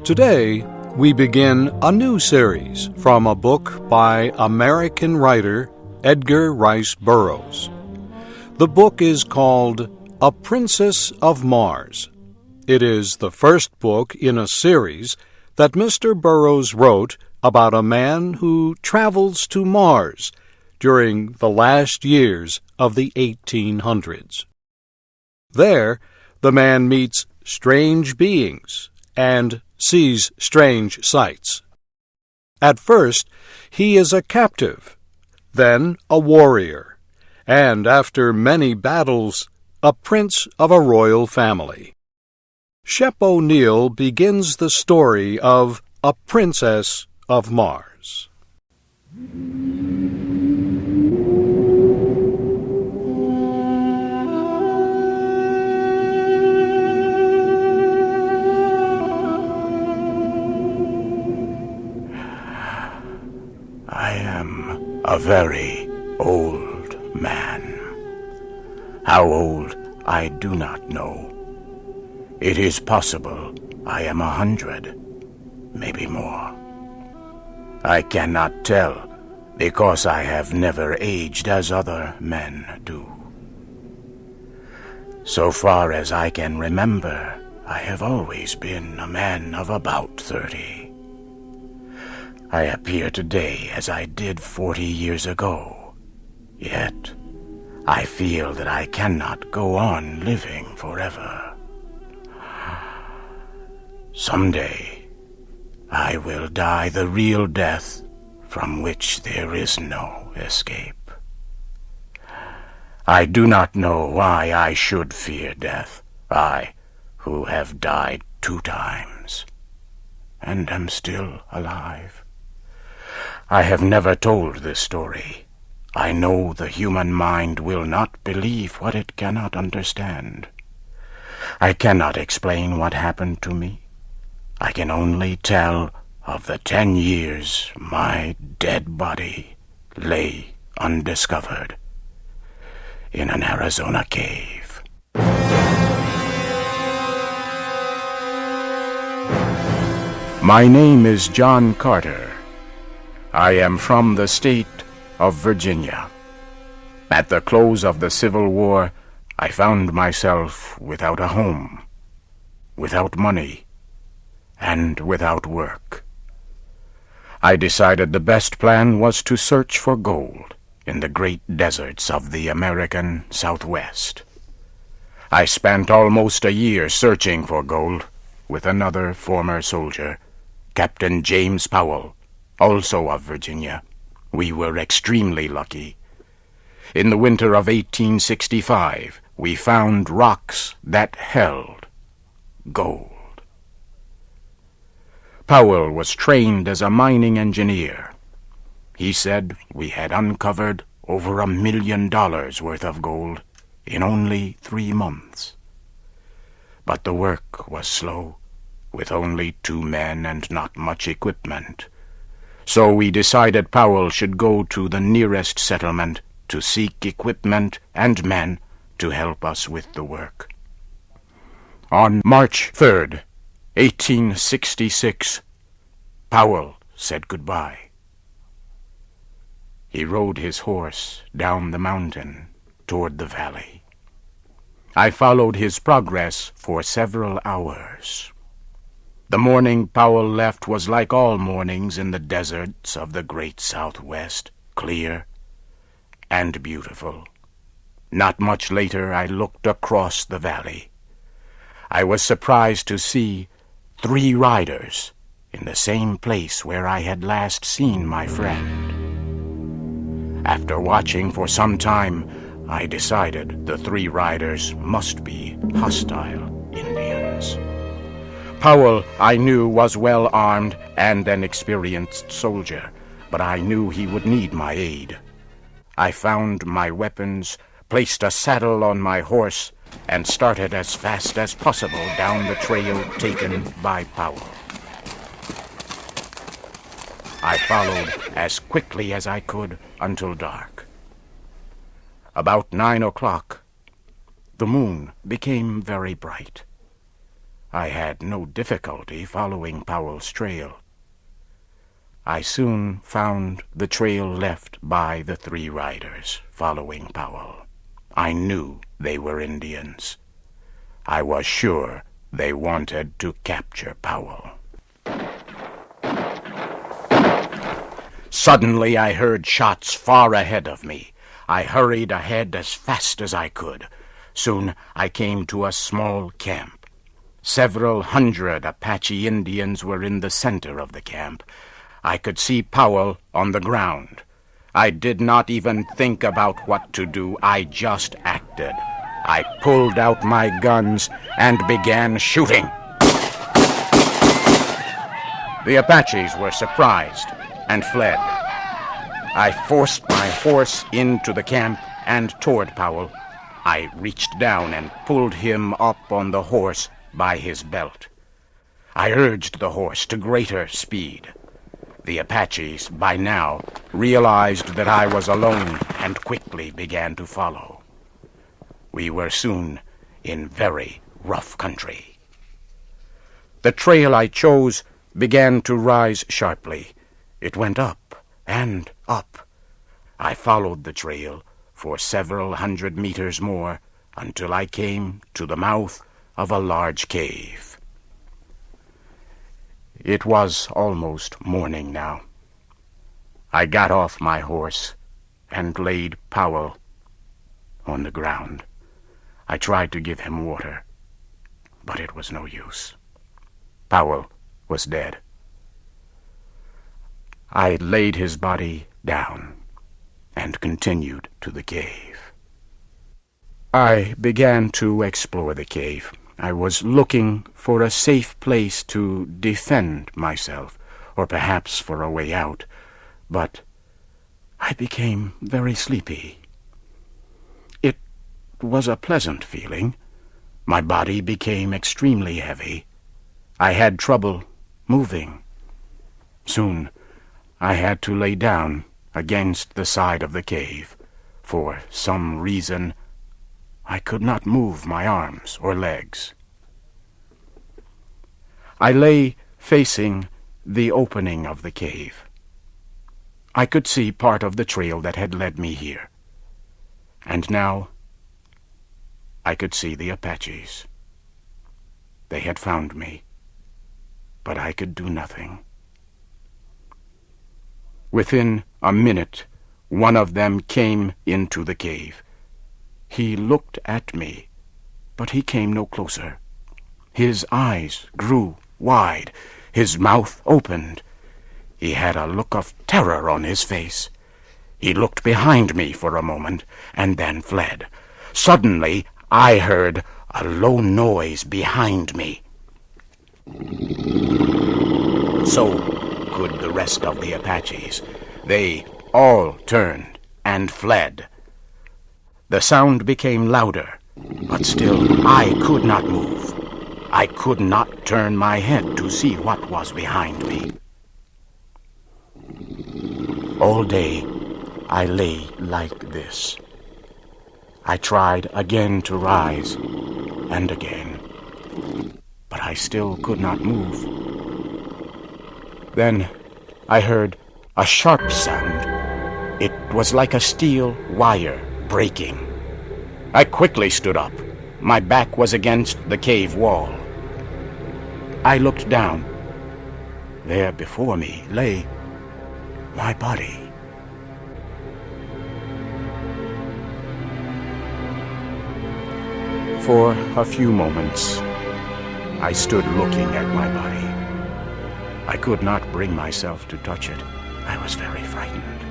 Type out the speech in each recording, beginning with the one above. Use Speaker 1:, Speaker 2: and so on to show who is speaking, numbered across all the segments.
Speaker 1: Today, we begin a new series from a book by American writer Edgar Rice Burroughs. The book is called A Princess of Mars. It is the first book in a series that Mr. Burroughs wrote about a man who travels to Mars during the last years of the 1800s. There, the man meets strange beings and sees strange sights. At first, he is a captive, then a warrior, and after many battles, a prince of a royal family. Shep O'Neal begins the story of A Princess of Mars.
Speaker 2: I am a very old man. How old, I do not know. It is possible I am 100, maybe more. I cannot tell because I have never aged as other men do. So far as I can remember, I have always been a man of about 30. I appear today as I did 40 years ago, yet I feel that I cannot go on living forever. Someday, I will die the real death from which there is no escape. I do not know why I should fear death, I who have died 2 times, and am still alive. I have never told this story. I know the human mind will not believe what it cannot understand. I cannot explain what happened to me. I can only tell of the 10 years my dead body lay undiscovered in an Arizona cave. My name is John Carter. I am from the state of Virginia. At the close of the Civil War, I found myself without a home, without money, and without work. I decided the best plan was to search for gold in the great deserts of the American Southwest. I spent almost a year searching for gold with another former soldier, Captain James Powell, also of Virginia. We were extremely lucky. In the winter of 1865, we found rocks that held gold. Powell was trained as a mining engineer. He said we had uncovered over $1 million worth of gold in only 3 months. But the work was slow, with only 2 men and not much equipment. So we decided Powell should go to the nearest settlement to seek equipment and men to help us with the work. On March 3rd, 1866, Powell said goodbye. He rode his horse down the mountain toward the valley. I followed his progress for several hours. The morning Powell left was like all mornings in the deserts of the great Southwest, clear and beautiful. Not much later, I looked across the valley. I was surprised to see 3 riders in the same place where I had last seen my friend. After watching for some time, I decided the 3 riders must be hostile Indians. Powell, I knew, was well armed and an experienced soldier, but I knew he would need my aid. I found my weapons, placed a saddle on my horse, and started as fast as possible down the trail taken by Powell. I followed as quickly as I could until dark. About 9 o'clock, the moon became very bright. I had no difficulty following Powell's trail. I soon found the trail left by the 3 riders following Powell. I knew they were Indians. I was sure they wanted to capture Powell. Suddenly I heard shots far ahead of me. I hurried ahead as fast as I could. Soon I came to a small camp. Several hundred Apache Indians were in the center of the camp. I could see Powell on the ground. I did not even think about what to do. I just acted. I pulled out my guns and began shooting. The Apaches were surprised and fled. I forced my horse into the camp and toward Powell. I reached down and pulled him up on the horse by his belt. I urged the horse to greater speed. The Apaches, by now, realized that I was alone and quickly began to follow. We were soon in very rough country. The trail I chose began to rise sharply. It went up and up. I followed the trail for several hundred meters more until I came to the mouth of a large cave. It was almost morning now. I got off my horse and laid Powell on the ground. I tried to give him water, but it was no use. Powell was dead. I laid his body down and continued to the cave. I began to explore the cave. I was looking for a safe place to defend myself, or perhaps for a way out, but I became very sleepy. It was a pleasant feeling. My body became extremely heavy. I had trouble moving. Soon I had to lay down against the side of the cave. For some reason, I could not move my arms or legs. I lay facing the opening of the cave. I could see part of the trail that had led me here. And now I could see the Apaches. They had found me, but I could do nothing. Within a minute, one of them came into the cave. He looked at me, but he came no closer. His eyes grew wide. His mouth opened. He had a look of terror on his face. He looked behind me for a moment and then fled. Suddenly, I heard a low noise behind me. So could the rest of the Apaches. They all turned and fled. The sound became louder, but still I could not move. I could not turn my head to see what was behind me. All day I lay like this. I tried again to rise, and again, but I still could not move. Then I heard a sharp sound. It was like a steel wire breaking. I quickly stood up. My back was against the cave wall. I looked down. There before me lay my body. For a few moments, I stood looking at my body. I could not bring myself to touch it. I was very frightened.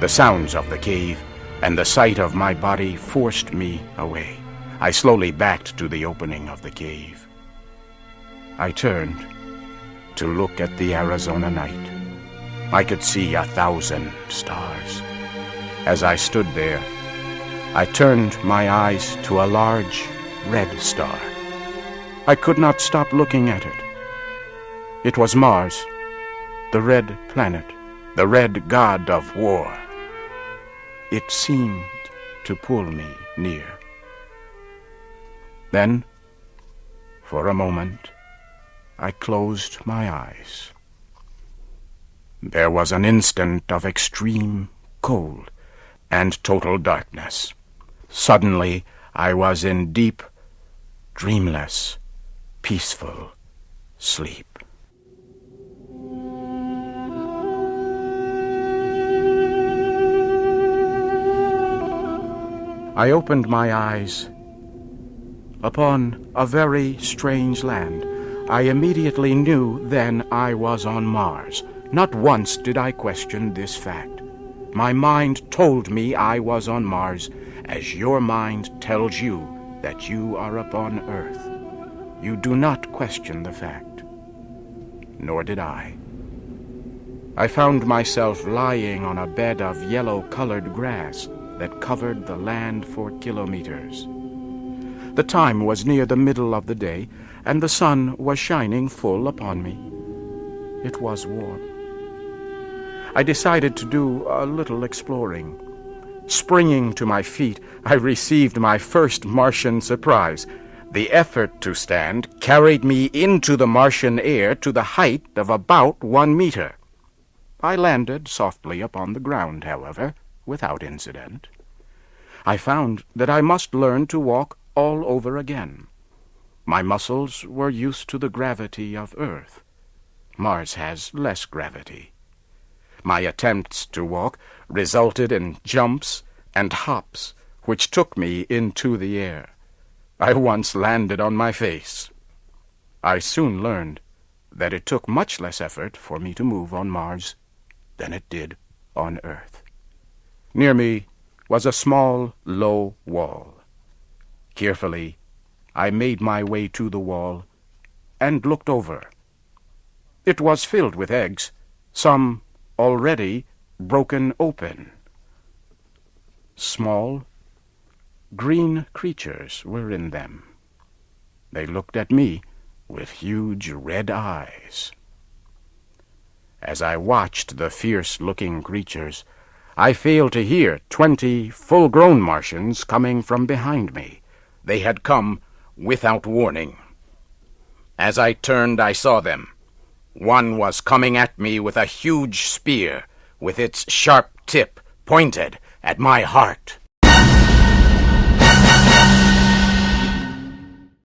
Speaker 2: The sounds of the cave and the sight of my body forced me away. I slowly backed to the opening of the cave. I turned to look at the Arizona night. I could see 1,000 stars. As I stood there, I turned my eyes to a large red star. I could not stop looking at it. It was Mars, the red planet, the red god of war. It seemed to pull me near. Then, For a moment, I closed my eyes. There was an instant of extreme cold and total darkness. Suddenly, I was in deep, dreamless, peaceful sleep. I opened my eyes upon a very strange land. I immediately knew then I was on Mars. Not once did I question this fact. My mind told me I was on Mars, as your mind tells you that you are upon Earth. You do not question the fact. Nor did I. I found myself lying on a bed of yellow-colored grass that covered the land for kilometers. The time was near the middle of the day, and the sun was shining full upon me. It was warm. I decided to do a little exploring. Springing to my feet, I received my first Martian surprise. The effort to stand carried me into the Martian air to the height of about 1 meter. I landed softly upon the ground, however, without incident. I found that I must learn to walk all over again. My muscles were used to the gravity of Earth. Mars has less gravity. My attempts to walk resulted in jumps and hops, which took me into the air. I once landed on my face. I soon learned that it took much less effort for me to move on Mars than it did on Earth. Near me was a small, low wall. Carefully, I made my way to the wall and looked over. It was filled with eggs, some already broken open. Small, green creatures were in them. They looked at me with huge red eyes. As I watched the fierce-looking creatures, I failed to hear 20 full-grown Martians coming from behind me. They had come without warning. As I turned, I saw them. One was coming at me with a huge spear, with its sharp tip pointed at my heart.